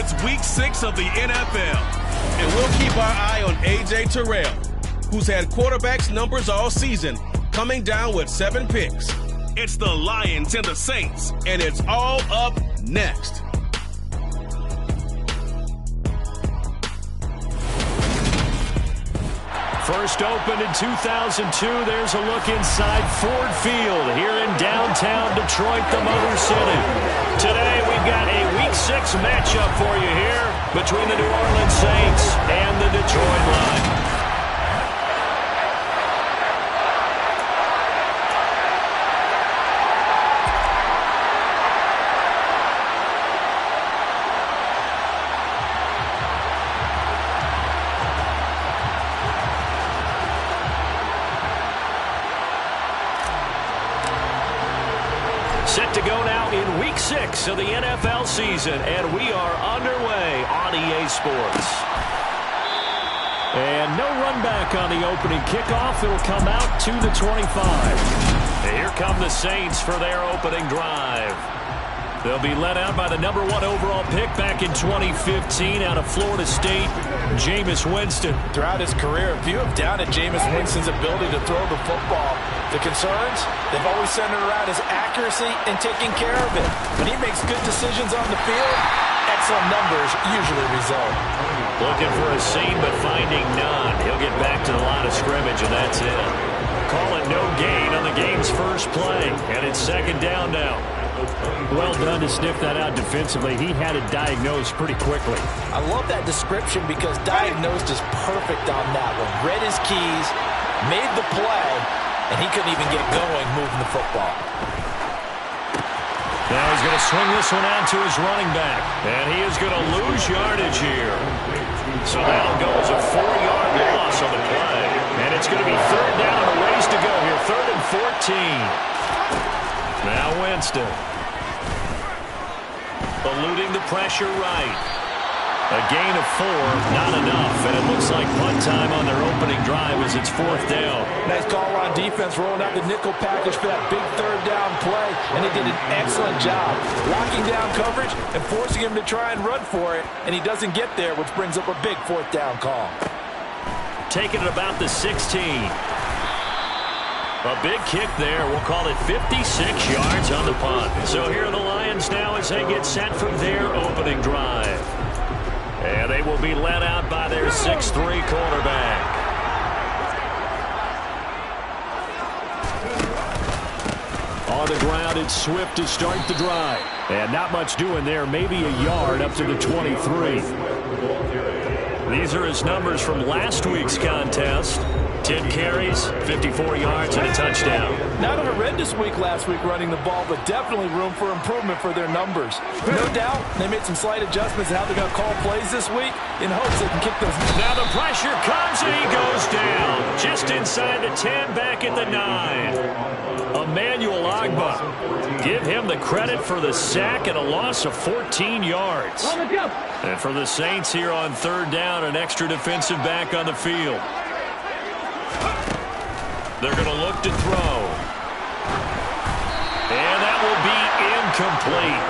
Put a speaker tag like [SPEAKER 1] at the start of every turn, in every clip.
[SPEAKER 1] It's week 6 of the NFL, and we'll keep our eye on A.J. Terrell, who's had quarterbacks numbers all season, coming down with 7 picks. It's the Lions and the Saints, and it's all up next.
[SPEAKER 2] First opened in 2002, there's a look inside Ford Field here in downtown Detroit, the Motor City. Today we've got a Week 6 matchup for you here between the New Orleans Saints and the Detroit Lions. Set to go now in Week 6 of the NFL season, and we are underway on EA Sports. And no run back on the opening kickoff. It'll come out to the 25. And here come the Saints for their opening drive. They'll be led out by the number 1 overall pick back in 2015 out of Florida State, Jameis Winston.
[SPEAKER 3] Throughout his career, few have doubted Jameis Winston's ability to throw the football. The concerns, they've always centered around his accuracy and taking care of it. When he makes good decisions on the field, excellent numbers usually result.
[SPEAKER 2] Looking for a seam, but finding none. He'll get back to the line of scrimmage, and that's it. Call it no gain on the game's first play, and it's second down now. Well done to sniff that out defensively. He had it diagnosed pretty quickly.
[SPEAKER 3] I love that description because diagnosed is perfect on that one. Read his keys, made the play, and he couldn't even get going moving the football.
[SPEAKER 2] Now he's going to swing this one out to his running back. And he is going to lose yardage here. So that'll go as a 4-yard loss on the play. And it's going to be third down and a ways to go here. 3rd and 14. Now Winston. Eluding the pressure right. A gain of 4, not enough, and it looks like punt time on their opening drive as it's 4th down.
[SPEAKER 3] Nice call on defense, rolling out the nickel package for that big 3rd down play, and they did an excellent job locking down coverage and forcing him to try and run for it, and he doesn't get there, which brings up a big 4th down call.
[SPEAKER 2] Taking it about the 16. A big kick there. We'll call it 56 yards on the punt. So here are the Lions now as they get set for their opening drive. And they will be led out by their 6'3 quarterback. On the ground, it's Swift to start the drive. And not much doing there, maybe a yard up to the 23. These are his numbers from last week's contest. 10 carries, 54 yards, and a touchdown.
[SPEAKER 3] Not a horrendous week last week running the ball, but definitely room for improvement for their numbers. No doubt, they made some slight adjustments to how they're going to call plays this week in hopes they can kick those.
[SPEAKER 2] Now the pressure comes, and he goes down. Just inside the 10, back at the 9. Emmanuel Ogbah. Give him the credit for the sack and a loss of 14 yards. And for the Saints here on 3rd down, an extra defensive back on the field. They're going to look to throw. And that will be incomplete.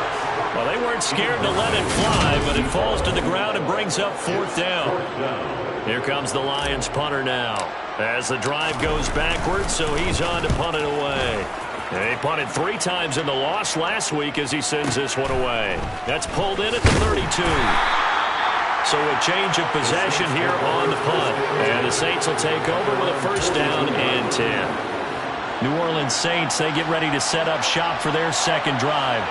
[SPEAKER 2] Well, they weren't scared to let it fly, but it falls to the ground and brings up 4th down. Here comes the Lions punter now. As the drive goes backwards, so he's on to punt it away. And he punted 3 times in the loss last week as he sends this one away. That's pulled in at the 32. So a change of possession here on the punt. And the Saints will take over with a 1st down and 10. New Orleans Saints, they get ready to set up shop for their 2nd drive.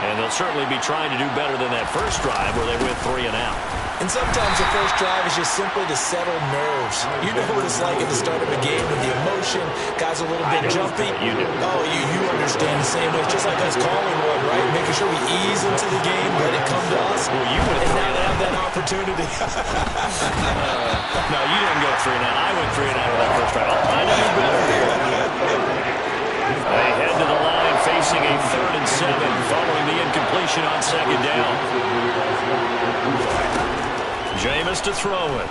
[SPEAKER 2] And they'll certainly be trying to do better than that first drive where they went 3 and out.
[SPEAKER 3] And sometimes the first drive is just simply to settle nerves. You know what it's like at the start of a game with the emotion. Guys a little bit jumpy.
[SPEAKER 2] You do.
[SPEAKER 3] Oh, you understand the same way. It's just like us calling one, right? Making sure we ease into the game, let it come to us.
[SPEAKER 2] Well, you went
[SPEAKER 3] and now they have that opportunity.
[SPEAKER 2] No, you didn't go 3 and out. I went 3 and out of that first drive. I'll find out better. They head to the line facing a 3rd and 7 following the incompletion on 2nd down. Jameis to throw it.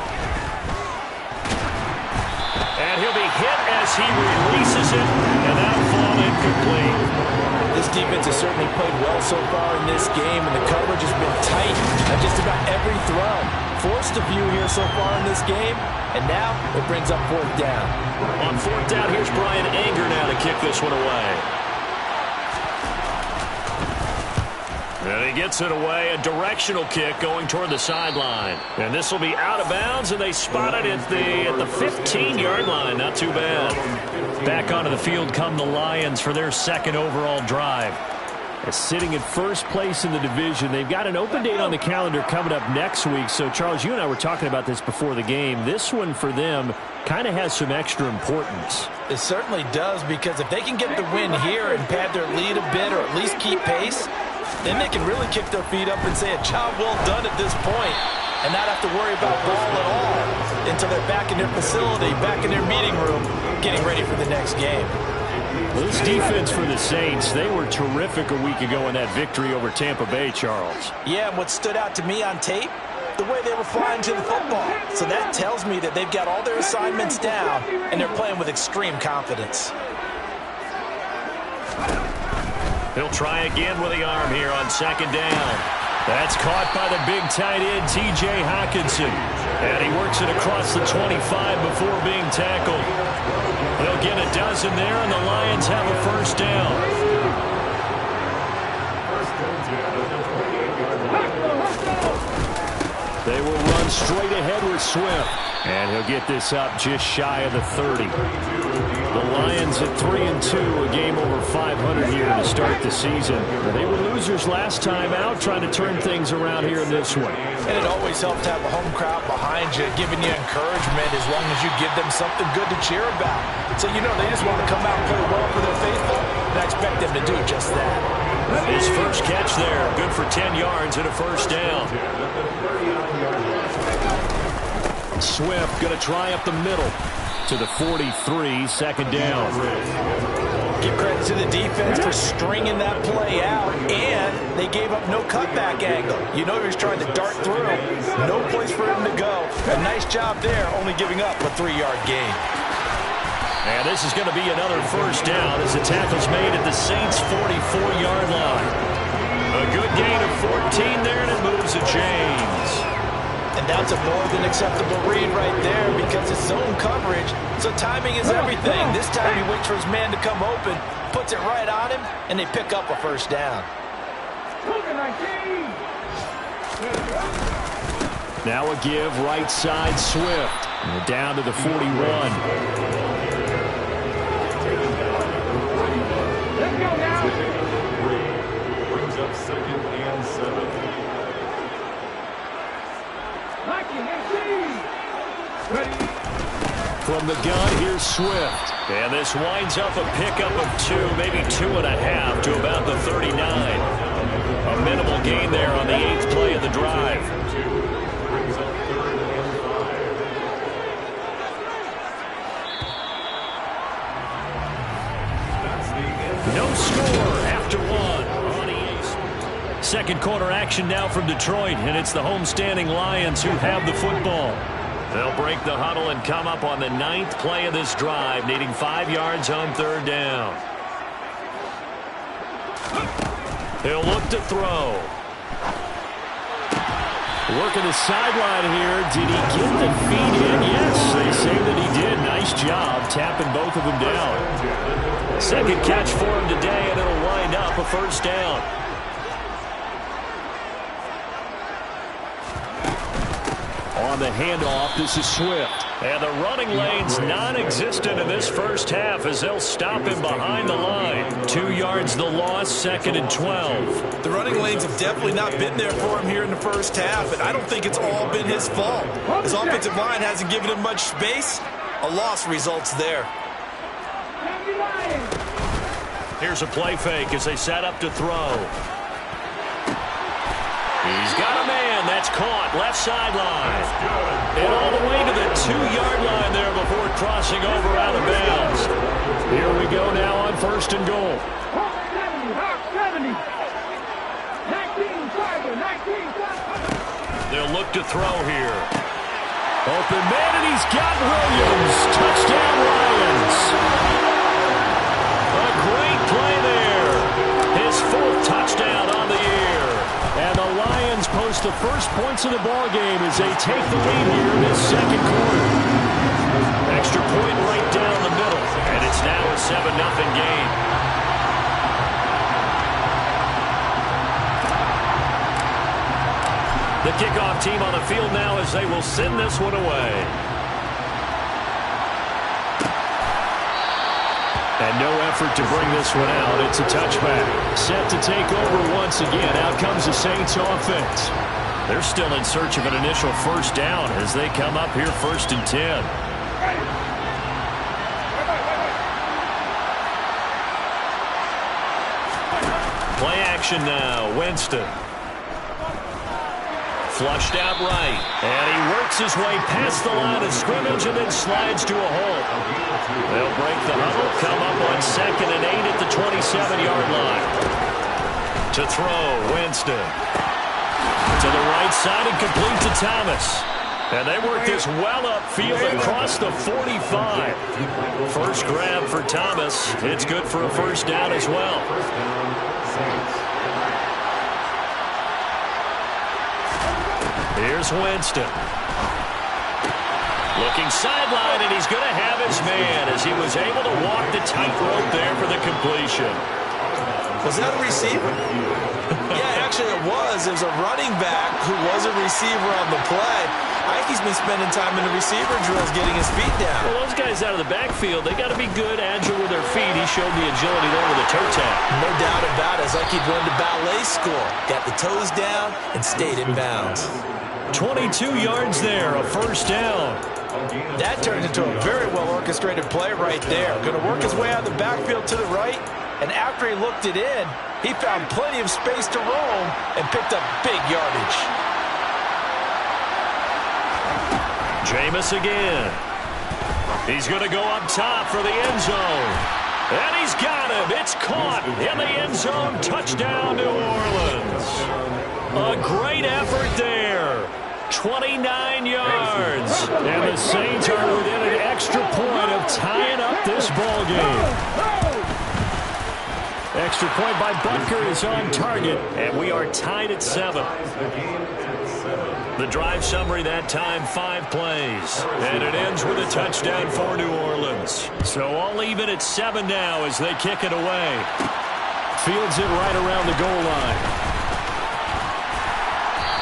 [SPEAKER 2] And he'll be hit as he releases it, and that'll fall incomplete.
[SPEAKER 3] This defense has certainly played well so far in this game, and the coverage has been tight on just about every throw. Forced a few here so far in this game, and now it brings up fourth down.
[SPEAKER 2] On fourth down, here's Brian Anger now to kick this one away. And he gets it away, a directional kick going toward the sideline. And this will be out of bounds, and they spot it at the 15-yard line. Not too bad. Back onto the field come the Lions for their second overall drive. Sitting in first place in the division. They've got an open date on the calendar coming up next week. So, Charles, you and I were talking about this before the game. This one for them kind of has some extra importance.
[SPEAKER 3] It certainly does, because if they can get the win here and pad their lead a bit or at least keep pace, then they can really kick their feet up and say a job well done at this point and not have to worry about ball at all until they're back in their facility, back in their meeting room, getting ready for the next game.
[SPEAKER 2] Well, this defense for the Saints, they were terrific a week ago in that victory over Tampa Bay, Charles.
[SPEAKER 3] Yeah, and what stood out to me on tape, the way they were flying to the football. So that tells me that they've got all their assignments down and they're playing with extreme confidence.
[SPEAKER 2] He'll try again with the arm here on second down. That's caught by the big tight end, T.J. Hockenson. And he works it across the 25 before being tackled. They'll get a dozen there, and the Lions have a first down. They will run straight ahead with Swift. And he'll get this up just shy of the 30. The Lions at 3-2, a game over 500 here to start the season. They were losers last time out, trying to turn things around here in this one.
[SPEAKER 3] And it always helps to have a home crowd behind you, giving you encouragement as long as you give them something good to cheer about. So, you know, they just want to come out and play well for their faithful, and I expect them to do just that.
[SPEAKER 2] His first catch there, good for 10 yards and a first down. Swift going to try up the middle to the 43, second down.
[SPEAKER 3] Give credit to the defense for stringing that play out, and they gave up no cutback angle. You know he was trying to dart through. No place for him to go. A nice job there, only giving up a 3-yard gain.
[SPEAKER 2] And this is going to be another first down as the tackle's made at the Saints' 44-yard line. A good gain of 14 there, and it moves to James.
[SPEAKER 3] And that's a more than acceptable read right there because it's zone coverage, so timing is everything. This time he waits for his man to come open, puts it right on him, and they pick up a first down.
[SPEAKER 2] Now a give right side Swift. And down to the 41.
[SPEAKER 4] Let's go now. Brings up second and 7.
[SPEAKER 2] From the gun, here's Swift. And this winds up a pickup of 2, maybe 2.5 to about the 39. A minimal gain there on the 8th play of the drive. No score after 1 on EA. Second quarter action now from Detroit, and it's the homestanding Lions who have the football. They'll break the huddle and come up on the 9th play of this drive, needing 5 yards on third down. He'll look to throw. Working the sideline here. Did he get the feet in? Yes, they say that he did. Nice job tapping both of them down. Second catch for him today, and it'll wind up a first down. On the handoff, this is Swift. And the running lane's non-existent in this first half as they'll stop him behind the line. 2 yards the loss, second and 12.
[SPEAKER 3] The running lanes have definitely not been there for him here in the first half, and I don't think it's all been his fault. His offensive line hasn't given him much space. A loss results there.
[SPEAKER 2] Here's a play fake as they set up to throw. He's got a man. That's caught. Left sideline. And all the way to the 2-yard line there before crossing over out of bounds. Here we go now on first and goal.
[SPEAKER 4] 70. 19,
[SPEAKER 2] They'll look to throw here. Open man, and he's got Williams. Touchdown, Lions. A great play points in the ball game as they take the lead here in this second quarter. Extra point right down the middle, and it's now a 7-0 game. The kickoff team on the field now as they will send this one away. And no effort to bring this one out. It's a touchback. Set to take over once again. Out comes the Saints offense. They're still in search of an initial first down as they come up here 1st and 10. Play action now. Winston. Flushed out right. And he works his way past the line of scrimmage and then slides to a hole. They'll break the huddle, come up on 2nd and 8 at the 27-yard line. To throw, Winston. To the right side and complete to Thomas. And they work this well upfield across the 45. First grab for Thomas. It's good for a first down as well. Here's Winston. Looking sideline, and he's going to have his man as he was able to walk the tightrope there for the completion.
[SPEAKER 3] Was that a receiver? Yeah, actually it was. It was a running back who was a receiver on the play. I think he's been spending time in the receiver drills getting his feet down.
[SPEAKER 2] Well, those guys out of the backfield, they got to be good, agile with their feet. He showed the agility there with a toe tap.
[SPEAKER 3] No doubt about it. It's like he'd run to ballet school. Got the toes down and stayed in bounds.
[SPEAKER 2] 22 yards there, a first down.
[SPEAKER 3] That turned into a very well-orchestrated play right there. Going to work his way out of the backfield to the right, and after he looked it in, he found plenty of space to roam and picked up big yardage.
[SPEAKER 2] Jameis again. He's going to go up top for the end zone. And he's got him. It's caught in the end zone. Touchdown, New Orleans. A great effort there. 29 yards. And the Saints are within an extra point of tying up this ball game. Extra point by Butker is on target. And we are tied at 7. The drive summary that time, 5 plays. And it ends with a touchdown for New Orleans. So all even at 7 now as they kick it away. Fields it right around the goal line.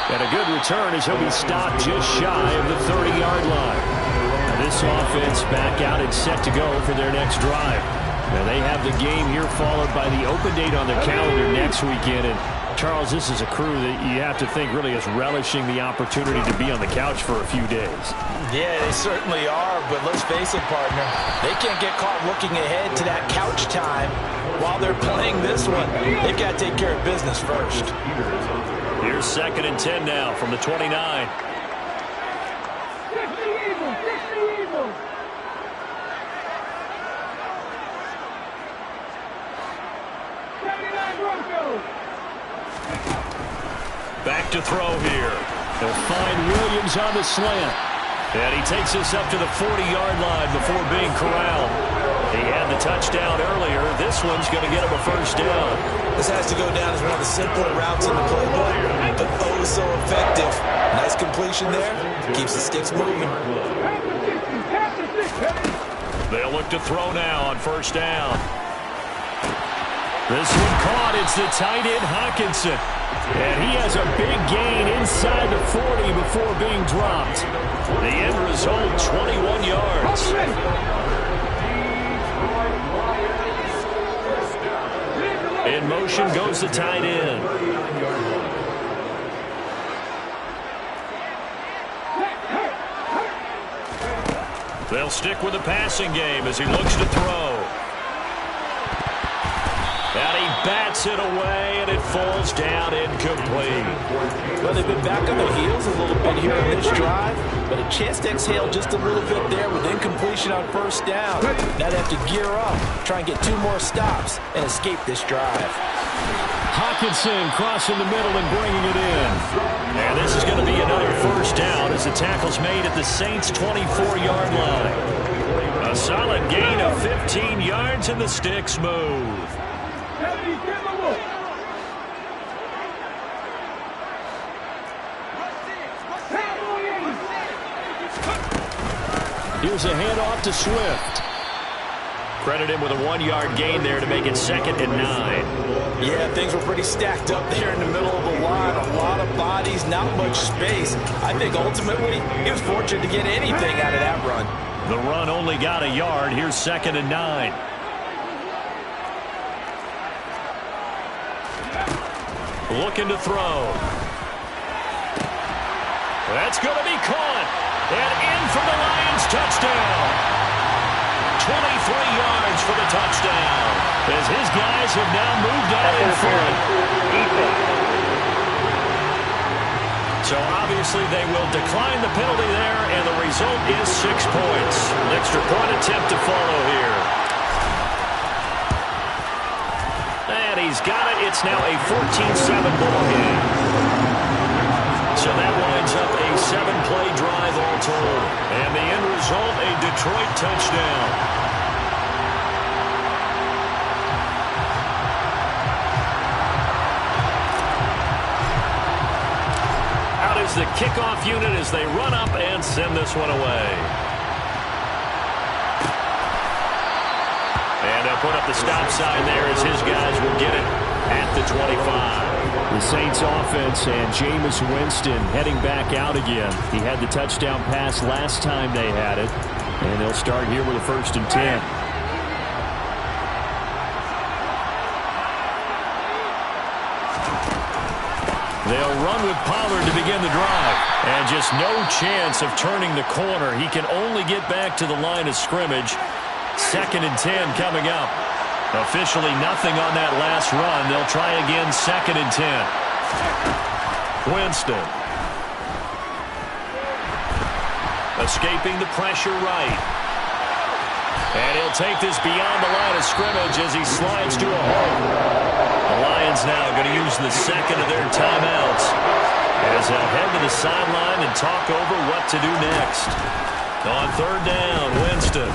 [SPEAKER 2] And a good return as he'll be stopped just shy of the 30-yard line. Now this offense back out and set to go for their next drive. Now they have the game here followed by the open date on the calendar next weekend. And Charles, this is a crew that you have to think really is relishing the opportunity to be on the couch for a few days.
[SPEAKER 3] Yeah, they certainly are, but let's face it, partner. They can't get caught looking ahead to that couch time while they're playing this one. They've got to take care of business first.
[SPEAKER 2] Here's 2nd and 10 now from the 29. Back to throw here. They'll find Williams on the slant. And he takes us up to the 40-yard line before being corralled. He had the touchdown earlier. This one's going to get him a first down.
[SPEAKER 3] This has to go down as one of the simpler routes in the playbook, but oh so effective. Nice completion there. Keeps the sticks moving.
[SPEAKER 2] They'll look to throw now on first down. This one caught. It's the tight end Hawkinson. And he has a big gain inside the 40 before being dropped. The end result, 21 yards. In motion goes the tight end. They'll stick with the passing game as he looks to throw. And he bats it away, and it falls down incomplete.
[SPEAKER 3] Well, they've been back on their heels a little bit here in this drive, but a chance to exhale just a little bit there with incompletion on first down. Now they have to gear up, try and get 2 more stops, and escape this drive.
[SPEAKER 2] Hawkinson crossing the middle and bringing it in. And this is going to be another first down as the tackle's made at the Saints' 24-yard line. A solid gain of 15 yards, and the sticks move. Here's a handoff to Swift. Credit him with a 1-yard gain there to make it 2nd and 9.
[SPEAKER 3] Yeah, things were pretty stacked up there in the middle of the line. A lot of bodies, not much space. I think ultimately he was fortunate to get anything out of that run.
[SPEAKER 2] The run only got a yard. Here's 2nd and 9. Looking to throw. That's going to be caught. And in for the Lions touchdown. 23 yards for the touchdown. As his guys have now moved out in front. So obviously they will decline the penalty there, and the result is 6 points. An extra point attempt to follow here. And he's got it. It's now a 14-7 ball game. So that winds up a 7-play drive all told. And the end result, a Detroit touchdown. Out is the kickoff unit as they run up and send this one away. And they'll put up the stop sign there as his guys will get it at the 25. The Saints offense and Jameis Winston heading back out again. He had the touchdown pass last time they had it. And they'll start here with a 1st and 10. They'll run with Pollard to begin the drive. And just no chance of turning the corner. He can only get back to the line of scrimmage. 2nd and 10 coming up. Officially nothing on that last run. They'll try again 2nd and 10. Winston. Escaping the pressure right. And he'll take this beyond the line of scrimmage as he slides to a hole. The Lions now going to use the 2nd of their timeouts as they'll head to the sideline and talk over what to do next. On 3rd down, Winston.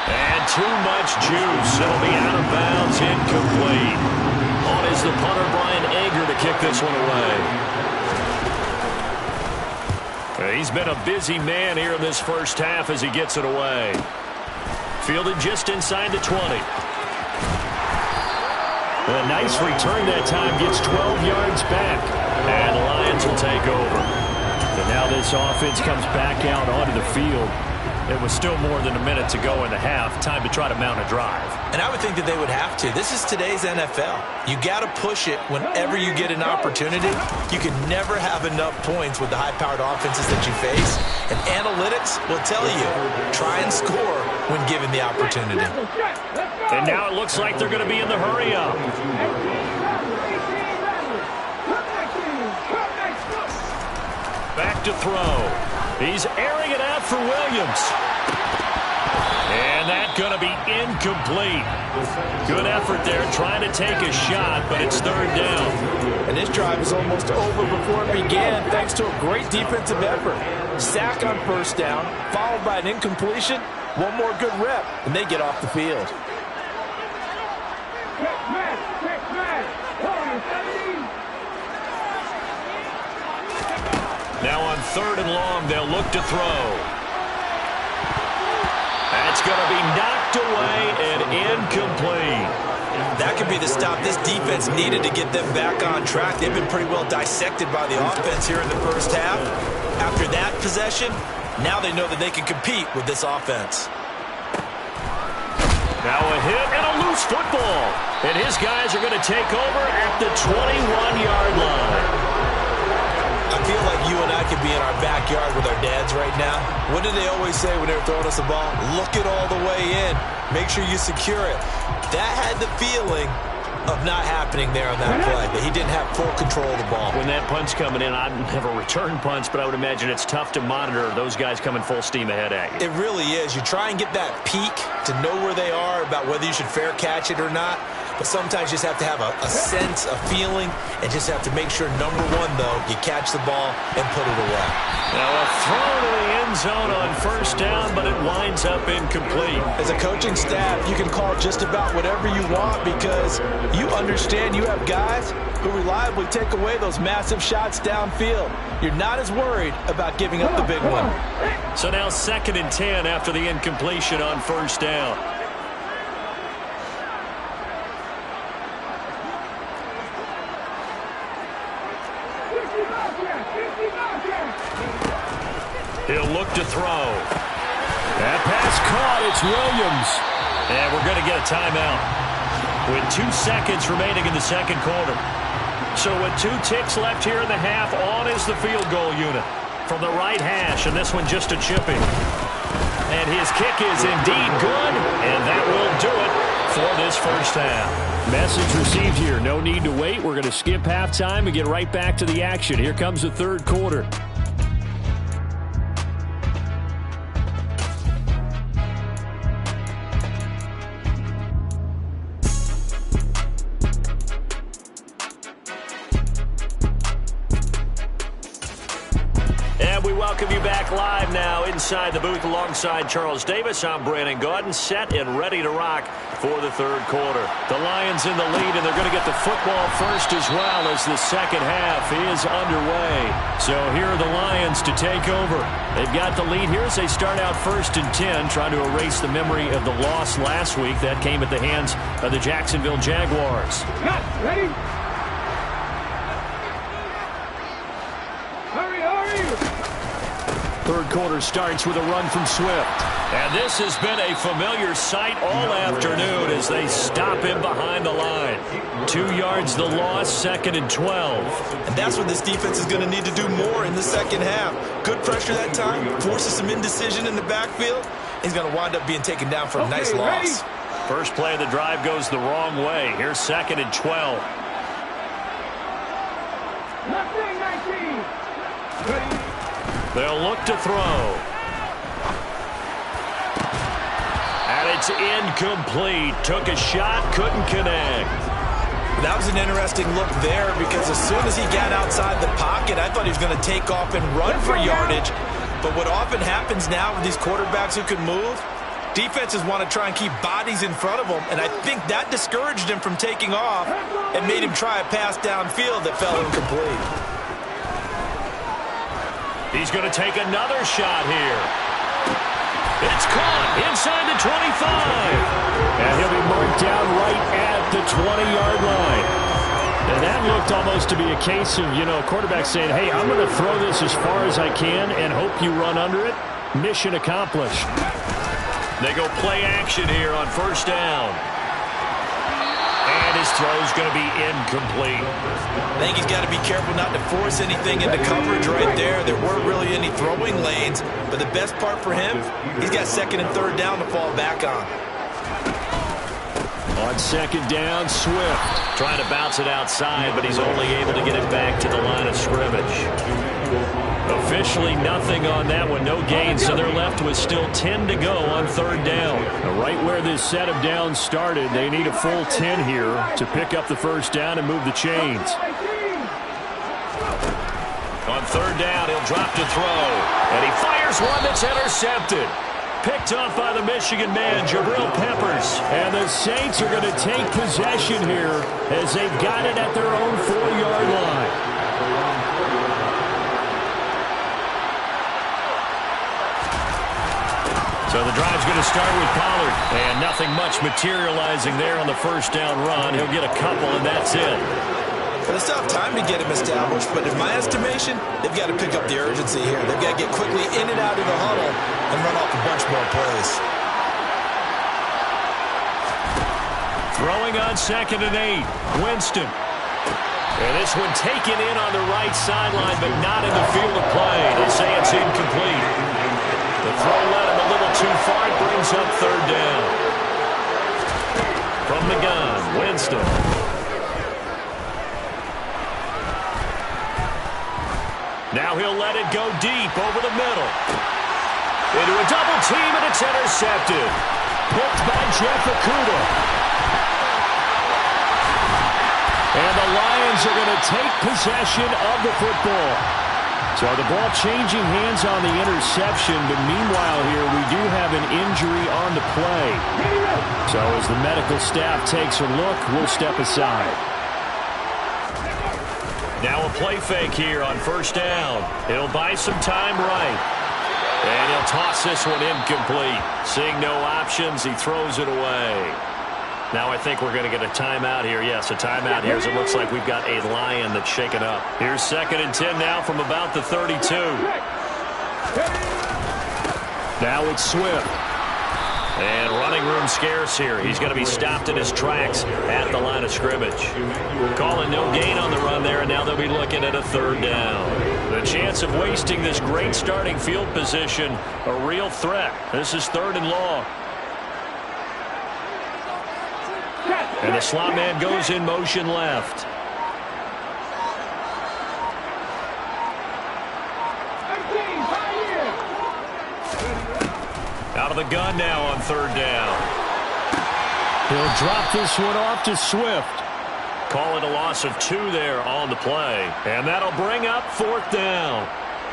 [SPEAKER 2] And too much juice. It'll be out of bounds, incomplete. On is the punter, Brian Ager, to kick this one away. He's been a busy man here in this first half as he gets it away. Fielded just inside the 20. A nice return that time, gets 12 yards back. And the Lions will take over. And now this offense comes back out onto the field. It was still more than a minute to go in the half. Time to try to mount a drive.
[SPEAKER 3] And I would think that they would have to. This is today's NFL. You got to push it whenever you get an opportunity. You can never have enough points with the high-powered offenses that you face. And analytics will tell you, try and score when given the opportunity.
[SPEAKER 2] And now it looks like they're going to be in the hurry-up. Back to throw. He's airing it out for Williams. And that's going to be incomplete. Good effort there trying to take a shot, but it's 3rd down.
[SPEAKER 3] And this drive is almost over before it began thanks to a great defensive effort. Sack on 1st down, followed by an incompletion. One more good rep, and they get off the field.
[SPEAKER 2] Now on 3rd and long, they'll look to throw. That's going to be knocked away and incomplete.
[SPEAKER 3] That could be the stop this defense needed to get them back on track. They've been pretty well dissected by the offense here in the first half. After that possession, now they know that they can compete with this offense.
[SPEAKER 2] Now a hit and a loose football. And his guys are going to take over at the 21-yard line.
[SPEAKER 3] I feel like you and I could be in our backyard with our dads right now. What do they always say when they're throwing us a ball? Look it all the way in. Make sure you secure it. That had the feeling of not happening there on that play, that he didn't have full control of the ball.
[SPEAKER 2] When that punt's coming in, I'd never return punts, but I would imagine it's tough to monitor those guys coming full steam ahead at you.
[SPEAKER 3] It really is. You try and get that peek to know where they are, about whether you should fair catch it or not. but sometimes you just have to have a sense, a feeling, and just have to make sure, number one, though, you catch the ball and put it away.
[SPEAKER 2] Now a throw to the end zone on first down, but it winds up incomplete.
[SPEAKER 3] As a coaching staff, you can call just about whatever you want because you understand you have guys who reliably take away those massive shots downfield. You're not as worried about giving up the big one.
[SPEAKER 2] So now 2nd and 10 after the incompletion on first down. He'll look to throw. That pass caught. It's Williams. And we're going to get a timeout with 2 seconds remaining in the second quarter. So with 2 ticks left here in the half, on is the field goal unit from the right hash, and this one just a chipping. And his kick is indeed good, and that will do it for this first half. Message received here. No need to wait. We're going to skip halftime and get right back to the action. Here comes the third quarter. Welcome you back live now inside the booth alongside Charles Davis. I'm Brandon Gaudin, set and ready to rock for the third quarter. The Lions in the lead, and they're going to get the football first as well as the second half is underway. So here are the Lions to take over. They've got the lead here as they start out 1st and 10, trying to erase the memory of the loss last week. That came at the hands of the Jacksonville Jaguars.
[SPEAKER 5] Ready?
[SPEAKER 2] Third quarter starts with a run from Swift. And this has been a familiar sight all afternoon as they stop him behind the line. 2 yards the loss, 2nd and 12.
[SPEAKER 3] And that's what this defense is going to need to do more in the second half. Good pressure that time, forces some indecision in the backfield. He's going to wind up being taken down for a nice loss.
[SPEAKER 2] First play of the drive goes the wrong way. Here's 2nd and 12. They'll look to throw. And it's incomplete. Took a shot, couldn't connect.
[SPEAKER 3] That was an interesting look there because as soon as he got outside the pocket, I thought he was going to take off and run for yardage. But what often happens now with these quarterbacks who can move, defenses want to try and keep bodies in front of them, and I think that discouraged him from taking off and made him try a pass downfield that fell incomplete.
[SPEAKER 2] He's going to take another shot here. It's caught inside the 25. And he'll be marked down right at the 20-yard line. And that looked almost to be a case of, quarterback saying, hey, I'm going to throw this as far as I can and hope you run under it. Mission accomplished. They go play action here on first down. And his throw's going to be incomplete.
[SPEAKER 3] I think he's got to be careful not to force anything into coverage right there. There weren't really any throwing lanes, but the best part for him, he's got 2nd and 3rd down to fall back on.
[SPEAKER 2] On 2nd down, Swift trying to bounce it outside, but he's only able to get it back to the line of scrimmage. Officially nothing on that one, no gain, so they're left with still 10 to go on 3rd down. Right where this set of downs started, they need a full 10 here to pick up the first down and move the chains. On 3rd down, he'll drop to throw, and he fires one that's intercepted. Picked off by the Michigan man, Jabril Peppers. And the Saints are going to take possession here as they've got it at their own 4-yard line. So the drive's going to start with Pollard. And nothing much materializing there on the first down run. He'll get a couple, and that's it.
[SPEAKER 3] But they still have time to get him established. But in my estimation, they've got to pick up the urgency here. They've got to get quickly in and out of the huddle and run off a bunch more plays.
[SPEAKER 2] Throwing on 2nd and 8. Winston. And this one taken in on the right sideline, but not in the field of play. They say it's incomplete. The throw led him a little too far. It brings up 3rd down. From the gun, Winston. Now he'll let it go deep over the middle. Into a double team, and it's intercepted. Picked by Jeff Okudah. And the Lions are going to take possession of the football. So the ball changing hands on the interception, but meanwhile here we do have an injury on the play. So as the medical staff takes a look, we'll step aside. Now a play fake here on first down. He'll buy some time right. And he'll toss this one incomplete. Seeing no options, he throws it away. Now I think we're going to get a timeout here. Yes, a timeout here as it looks like we've got a Lion that's shaken up. Here's 2nd and 10 now from about the 32. Now it's Swift. And running room scarce here. He's going to be stopped in his tracks at the line of scrimmage. Calling no gain on the run there, and now they'll be looking at a 3rd down. The chance of wasting this great starting field position, a real threat. This is 3rd and long. And the slot man goes in motion left. Out of the gun now on 3rd down. He'll drop this one off to Swift. Call it a loss of 2 there on the play. And that'll bring up 4th down.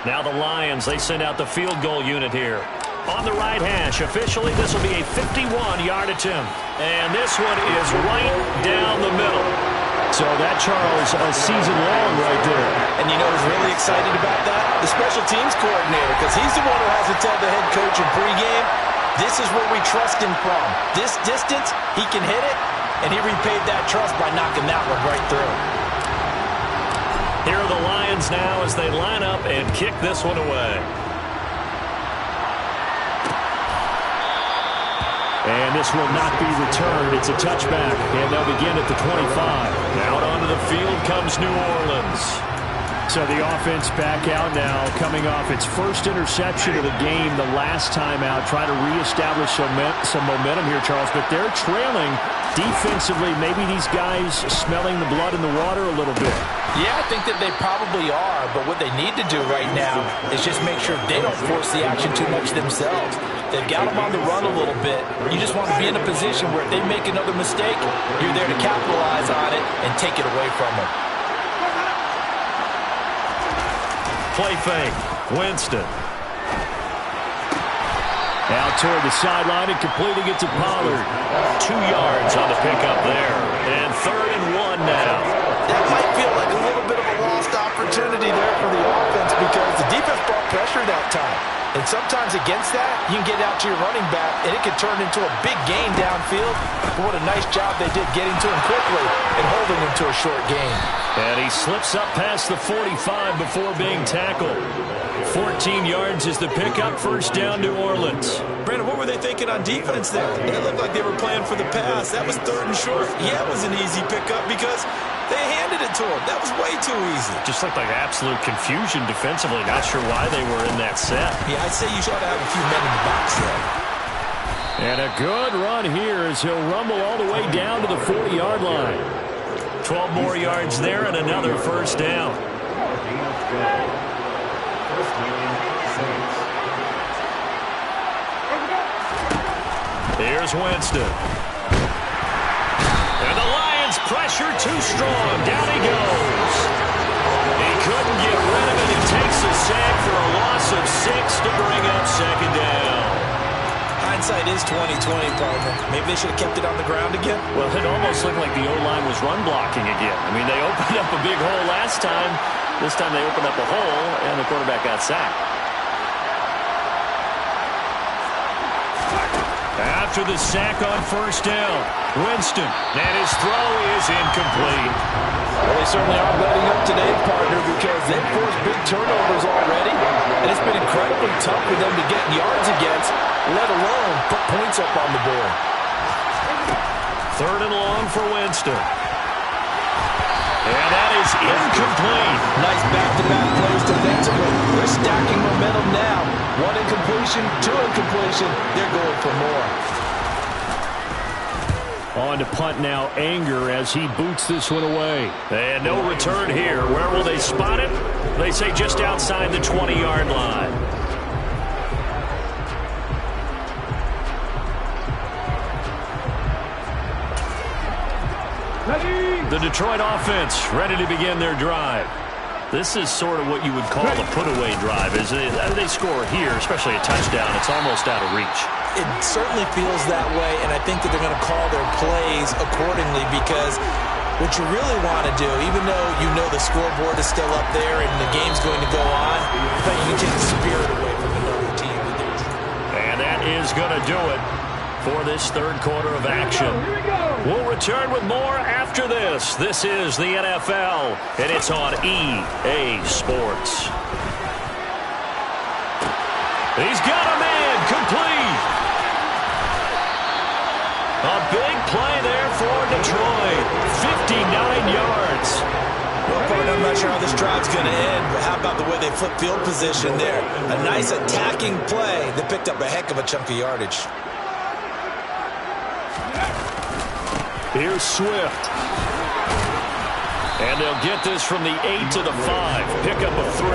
[SPEAKER 2] Now the Lions, they send out the field goal unit here. On the right hash, officially this will be a 51-yard attempt. And this one is right down the middle. So that, Charles, a season long right there.
[SPEAKER 3] And you know who's really excited about that? The special teams coordinator, because he's the one who has to tell the head coach in pregame, this is where we trust him from. This distance, he can hit it, and he repaid that trust by knocking that one right through.
[SPEAKER 2] Here are the Lions now as they line up and kick this one away. And this will not be returned. It's a touchback, and they'll begin at the 25. Out onto the field comes New Orleans. So the offense back out now, coming off its first interception of the game the last time out, trying to reestablish some momentum here, Charles. But they're trailing defensively. Maybe these guys smelling the blood in the water a little bit.
[SPEAKER 3] Yeah, I think that they probably are. But what they need to do right now is just make sure they don't force the action too much themselves. They've got them on the run a little bit. You just want to be in a position where if they make another mistake, you're there to capitalize on it and take it away from them.
[SPEAKER 2] Play fake. Winston. Out toward the sideline and completing it to Pollard. 2 yards on the pickup there. And 3rd and 1 now.
[SPEAKER 3] That might feel like a little bit of a lost opportunity there for the offense because the defense brought pressure that time. And sometimes against that, you can get out to your running back, and it can turn into a big gain downfield. But what a nice job they did getting to him quickly and holding him to a short gain.
[SPEAKER 2] And he slips up past the 45 before being tackled. 14 yards is the pickup. 1st down, New Orleans.
[SPEAKER 5] Brandon, what were they thinking on defense there? It looked like they were playing for the pass. That was 3rd and short. Yeah, it was an easy pickup because they handed it to him. That was way too easy.
[SPEAKER 2] Just looked like absolute confusion defensively. Not sure why they were in that set.
[SPEAKER 5] Yeah, I'd say you ought to have a few men in the box there.
[SPEAKER 2] And a good run here as he'll rumble all the way down to the 40-yard line. 12 more yards there and another 1st down. Here's Winston. And the Lions pressure too strong. Down he goes. He couldn't get rid of it. He takes a sack for a loss of 6 to bring up 2nd down.
[SPEAKER 5] Hindsight is 20/20, partner. Maybe they should have kept it on the ground again.
[SPEAKER 2] Well, it almost looked like the O-line was run blocking again. I mean, they opened up a big hole last time. This time they opened up a hole, and the quarterback got sacked. After the sack on 1st down, Winston, and his throw is incomplete.
[SPEAKER 3] Well, they certainly are betting up today, partner, because they've forced big turnovers already, and it's been incredibly tough for them to get yards against, let alone put points up on the board.
[SPEAKER 2] 3rd and long for Winston. And that is incomplete.
[SPEAKER 3] Nice back-to-back plays defensively. They're stacking momentum now. 1 incompletion, 2 incompletion. They're going for more.
[SPEAKER 2] On to punt now, Anger as he boots this one away. And no return here. Where will they spot it? They say just outside the 20-yard line. The Detroit offense ready to begin their drive. This is sort of what you would call a put-away drive. As they score here, especially a touchdown, it's almost out of reach.
[SPEAKER 5] It certainly feels that way, and I think that they're going to call their plays accordingly because what you really want to do, even though you know the scoreboard is still up there and the game's going to go on, but you can take the spirit away from another team.
[SPEAKER 2] And that is going to do it for this third quarter of action. We'll return with more after this. This is the NFL, and it's on EA Sports. He's got a man complete. A big play there for Detroit. 59 yards.
[SPEAKER 5] Well, Bart, I'm not sure how this drive's going to end, but how about the way they flip field position there? A nice attacking play that picked up a heck of a chunk of yardage.
[SPEAKER 2] Here's Swift. And they'll get this from the 8 to the 5. Pick up a 3.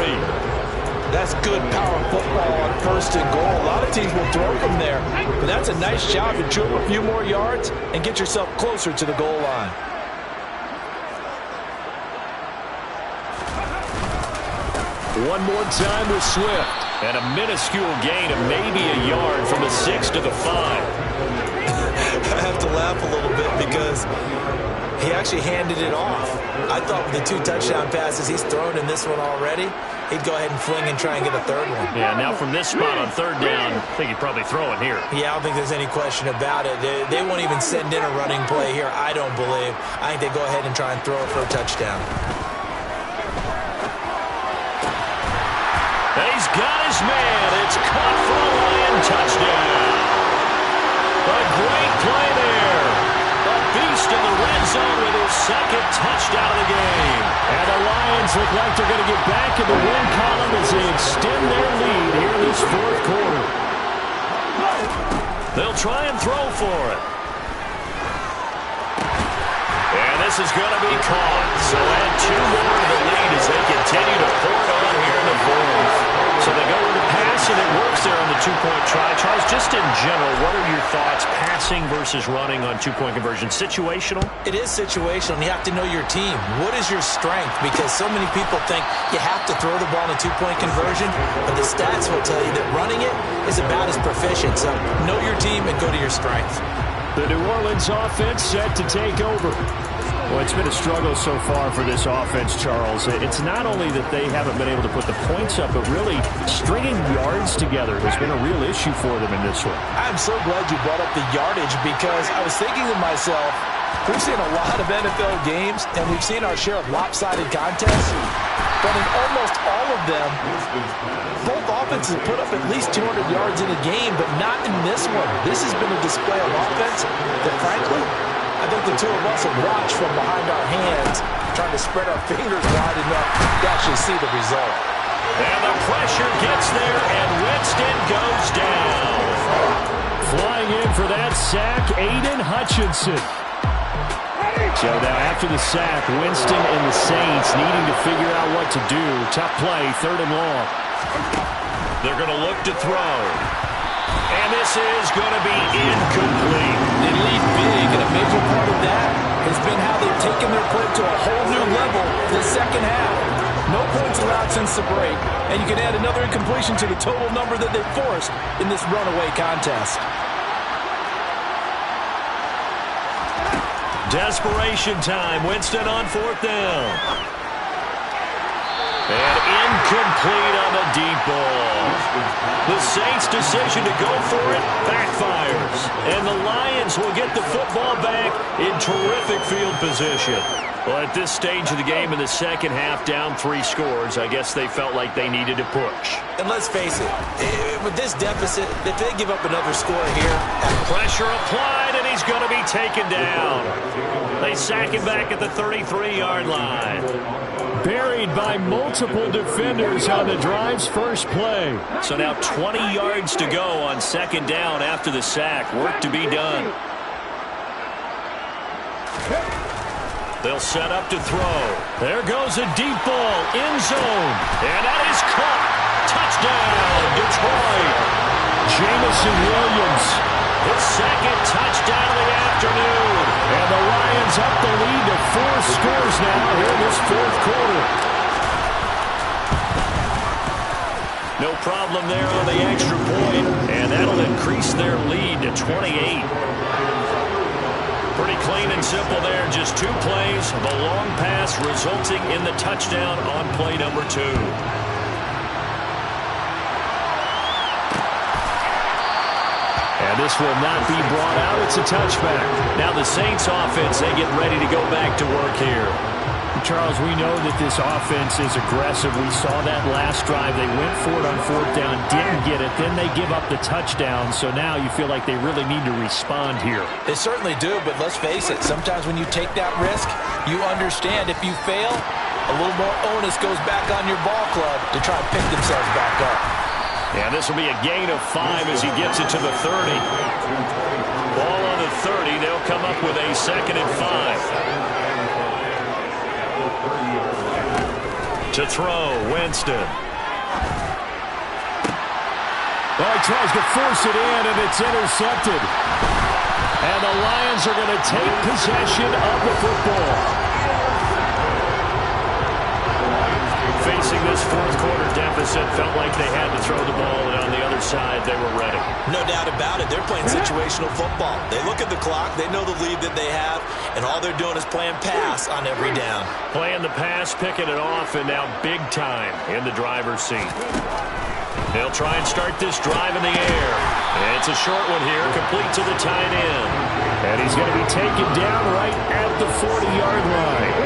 [SPEAKER 5] That's good power football on first and goal. A lot of teams will throw from there. But that's a nice job to chew up a few more yards and get yourself closer to the goal line.
[SPEAKER 2] One more time with Swift. And a minuscule gain of maybe a yard from the 6 to the 5.
[SPEAKER 5] I have to laugh a little bit because he actually handed it off. I thought with the 2 touchdown passes he's thrown in this one already, he'd go ahead and fling and try and get a third one.
[SPEAKER 2] Yeah, now from this spot on third down, I think he'd probably throw it here.
[SPEAKER 5] Yeah, I don't think there's any question about it. They won't even send in a running play here, I don't believe. I think they go ahead and try and throw it for a touchdown.
[SPEAKER 2] And he's got his man. It's caught for a Lion touchdown. A great play there. A beast in the red zone with his second touchdown of the game. And the Lions look like they're going to get back in the win column as they extend their lead here in this fourth quarter. They'll try and throw for it. And this is going to be caught. So add 2 more to the lead as they continue to pour it on here in the fourth. So they go with the pass, and it works there on the 2-point try. Charles, just in general, what are your thoughts passing versus running on 2-point conversion? Situational?
[SPEAKER 5] It is situational, and you have to know your team. What is your strength? Because so many people think you have to throw the ball in a 2-point conversion, but the stats will tell you that running it is about as proficient. So know your team and go to your strength.
[SPEAKER 2] The New Orleans offense set to take over. Well, it's been a struggle so far for this offense, Charles. It's not only that they haven't been able to put the points up, but really stringing yards together has been a real issue for them in this one.
[SPEAKER 5] I'm so glad you brought up the yardage because I was thinking to myself, we've seen a lot of NFL games, and we've seen our share of lopsided contests, but in almost all of them, both offenses put up at least 200 yards in a game, but not in this one. This has been a display of offense that, frankly, I think the two of us have watched from behind our hands, trying to spread our fingers wide enough to actually see the result.
[SPEAKER 2] And the pressure gets there, and Winston goes down. Flying in for that sack, Aiden Hutchinson. So now after the sack, Winston and the Saints needing to figure out what to do. Tough play, 3rd and long. They're going to look to throw. And this is going to be incomplete.
[SPEAKER 5] They lead big, and a major part of that has been how they've taken their play to a whole new level this second half. No points allowed since the break, and you can add another incompletion to the total number that they forced in this runaway contest.
[SPEAKER 2] Desperation time. Winston on 4th down. And incomplete on the deep ball. The Saints' decision to go for it backfires. And the Lions will get the football back in terrific field position. Well, at this stage of the game in the second half, down 3 scores, I guess they felt like they needed to push.
[SPEAKER 5] And let's face it, with this deficit, if they give up another score here...
[SPEAKER 2] Pressure applied, and he's going to be taken down. They sack him back at the 33-yard line. Buried by multiple defenders on the drive's first play. So now 20 yards to go on 2nd down after the sack. Work to be done. They'll set up to throw. There goes a deep ball, end zone. And that is caught. Touchdown, Detroit. Jamison Williams, his 2nd touchdown of the afternoon. And the Lions Lions up the lead to 4 scores now here in this fourth quarter. No problem there on the extra point, and that'll increase their lead to 28. Pretty clean and simple there. Just 2 plays, the long pass resulting in the touchdown on play number 2. And this will not be brought out. It's a touchback. Now the Saints offense, they get ready to go back to work here.
[SPEAKER 6] Charles, we know that this offense is aggressive. We saw that last drive. They went for it on 4th down, didn't get it. Then they give up the touchdown. So now you feel like they really need to respond here.
[SPEAKER 5] They certainly do, but let's face it. Sometimes when you take that risk, you understand if you fail, a little more onus goes back on your ball club to try and pick themselves back up.
[SPEAKER 2] Yeah, this will be a gain of 5 as he gets it to the 30. Ball on the 30. They'll come up with a 2nd and 5. To throw, Winston.
[SPEAKER 6] Well, he tries to force it in, and it's intercepted.
[SPEAKER 2] And the Lions are going to take possession of the football. Facing this fourth quarter deficit, felt like they had to throw the ball, and on the other side, they were ready.
[SPEAKER 7] No doubt about it. They're playing situational football. They look at the clock. They know the lead that they have, and all they're doing is playing pass on every down.
[SPEAKER 2] Playing the pass, picking it off, and now big time in the driver's seat. They'll try and start this drive in the air. And it's a short one here, complete to the tight end.
[SPEAKER 6] And he's going to be taken down right at the 40-yard line.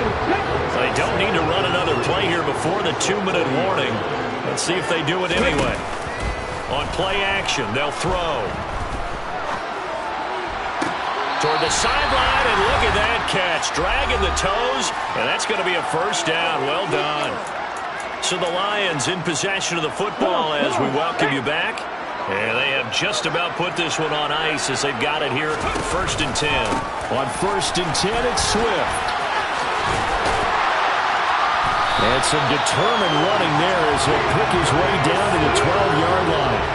[SPEAKER 2] They don't need to run another play here before the 2-minute warning. Let's see if they do it anyway. On play action, they'll throw. Toward the sideline, and look at that catch. Dragging the toes, and that's going to be a first down. Well done. So the Lions in possession of the football as we welcome you back. And they have just about put this one on ice as they've got it here, 1st and 10.
[SPEAKER 6] On 1st and 10, it's Swift. And some determined running there as he'll pick his way down to the 12-yard line.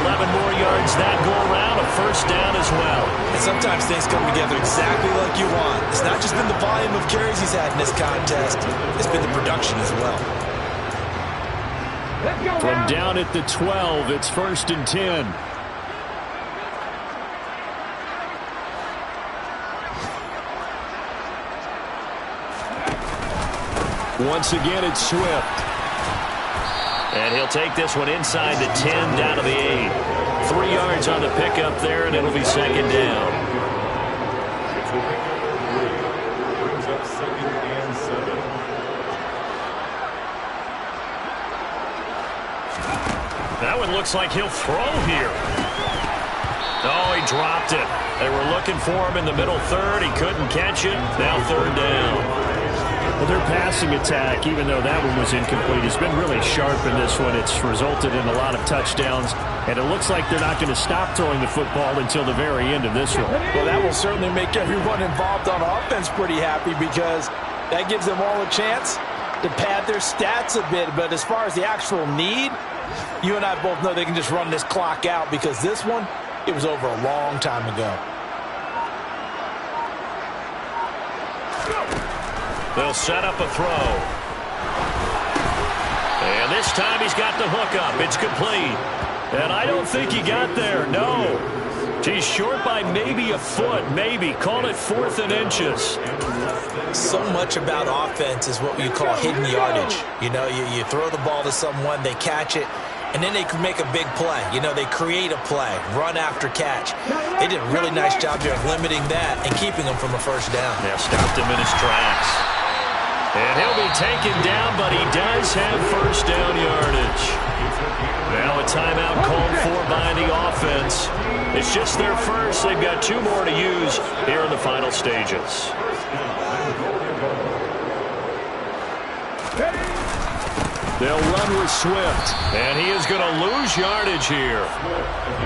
[SPEAKER 2] 11 more yards that go around, a first down as well.
[SPEAKER 7] And sometimes things come together exactly like you want. It's not just been the volume of carries he's had in this contest. It's been the production as well.
[SPEAKER 6] From down at the 12, it's 1st and 10. Once again, it's Swift.
[SPEAKER 2] And he'll take this one inside the 10, down to the 8. 3 yards on the pickup there, and it'll be 2nd down.
[SPEAKER 4] Brings up 2nd and 7.
[SPEAKER 2] That one looks like he'll throw here. Oh, he dropped it. They were looking for him in the middle third. He couldn't catch it. Now 3rd down.
[SPEAKER 6] Well, their passing attack, even though that one was incomplete, has been really sharp in this one. It's resulted in a lot of touchdowns, and it looks like they're not going to stop throwing the football until the very end of this one.
[SPEAKER 5] Well, that will certainly make everyone involved on offense pretty happy because that gives them all a chance to pad their stats a bit. But as far as the actual need, you and I both know they can just run this clock out because this one, it was over a long time ago.
[SPEAKER 2] They'll set up a throw. And this time he's got the hook up. It's complete. And I don't think he got there. No. He's short by maybe a foot. Maybe. Call it 4th and inches.
[SPEAKER 7] So much about offense is what you call hidden yardage. You know, you throw the ball to someone, they catch it, and then they can make a big play. You know, they create a play, run after catch. They did a really nice job there of limiting that and keeping them from a first down.
[SPEAKER 2] Yeah, stopped him in his tracks. And he'll be taken down, but he does have first down yardage. Now a timeout called for by the offense. It's just their first. They've got 2 more to use here in the final stages.
[SPEAKER 6] They'll run with Swift.
[SPEAKER 2] And he is going to lose yardage here.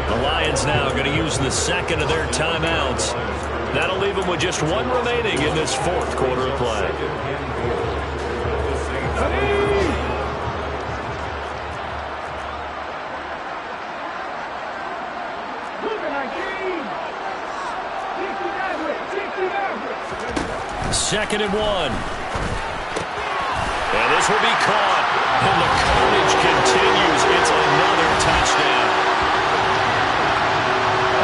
[SPEAKER 2] The Lions now going to use the 2nd of their timeouts. That'll leave them with just 1 remaining in this 4th quarter of play. 2nd and 1. And this will be caught. And the carnage continues. It's another touchdown.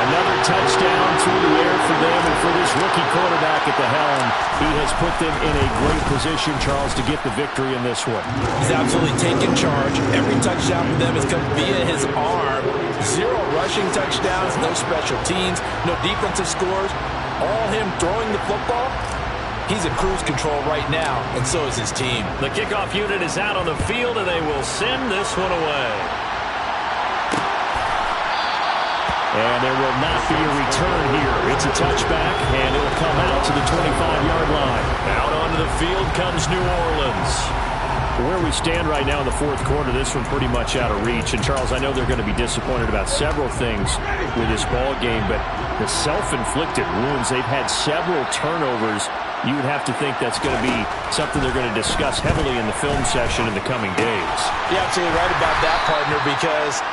[SPEAKER 6] Another touchdown through the air for them, and for this rookie quarterback at the helm, he has put them in a great position, Charles, to get the victory in this one.
[SPEAKER 5] He's absolutely taken charge. Every touchdown for them has come via his arm. 0 rushing touchdowns, no special teams, no defensive scores. All him throwing the football. He's in cruise control right now, and so is his team.
[SPEAKER 2] The kickoff unit is out on the field, and they will send this one away.
[SPEAKER 6] And there will not be a return here. It's a touchback, and it will come out to the 25-yard line.
[SPEAKER 2] Out onto the field comes New Orleans.
[SPEAKER 6] Where we stand right now in the 4th quarter, this one pretty much out of reach. And, Charles, I know they're going to be disappointed about several things with this ball game, but the self-inflicted wounds, they've had several turnovers. You would have to think that's going to be something they're going to discuss heavily in the film session in the coming days.
[SPEAKER 5] You're absolutely right about that, partner, because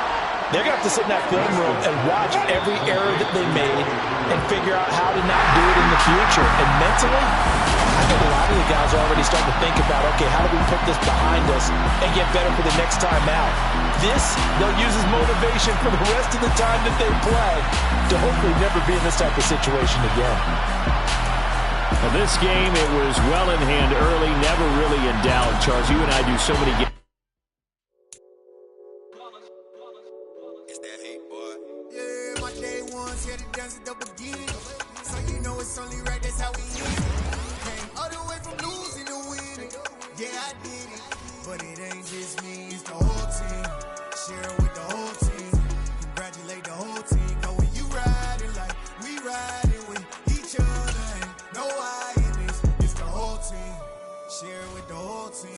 [SPEAKER 5] they're going to have to sit in that film room and watch every error that they made and figure out how to not do it in the future. And mentally, I think a lot of the guys are already starting to think about, okay, how do we put this behind us and get better for the next time out? This, they'll use as motivation for the rest of the time that they play to hopefully never be in this type of situation again.
[SPEAKER 6] Well, this game, it was well in hand early, never really in doubt. Charles, you and I do so many games.
[SPEAKER 8] It's that hate, boy. Yeah, my day ones here to dance it up again. So you know it's only right, that's how we live. Came all the way from losing to winning. Yeah, I did.